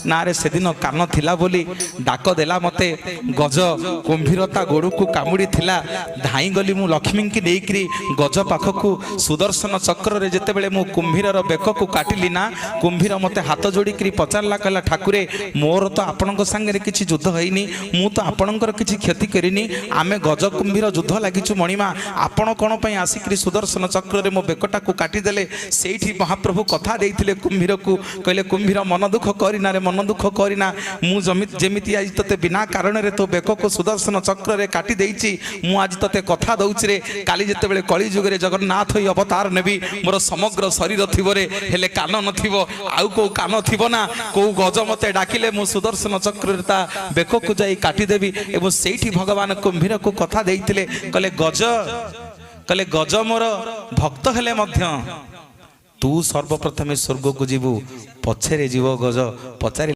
ना रे से दिन कान थिला बोली डाक देला मते गज कुंभीरता गोड़ को कामुड़ी थिला धाई गली मु लक्ष्मी की देकरी गज पाखकू सुदर्शन चक्र रे जेते बेले मु कुंभीरर बेक को काटिली ना कुंभीर मते हाथ जोड़िकी पचारला कहला ठाकुरे मोर तो आपणक संगे किछि युद्ध होइनी मु तो आपणकर किछि क्षति करिनी आमे गज कुंभीर युद्ध लागिछु मणिमा आपण कोन पई आसिकरी सुदर्शन चक्र रे मो बेकटा को काटी देले सेठी महाप्रभु कथा देइथिले कुंभीर को कहले कुंभीर मन दुख करिना रे मन दुख करिना मु जेमिति आज तते बिना कारण रे तो बेक को सुदर्शन चक्र रे काटी देइछि मु आज तते कथा दउछि रे काली जेते बेले कली जुग रे जगन्नाथ होई अवतार नेबी मोर समग्र शरीर थिबो रे हेले कान नथिबो आउ को कान थिबो ना को गज मते डाकिले मु सुदर्शन चक्र रे ता बेक को जाई काटी देबी एवं सेठी भगवान कुंभीर को कथा देइथिले कहले गज मोर भक्त हेले मध्य तू सर्वप्रथमे स्वर्ग को जीवु पछरे जीव गज पचारि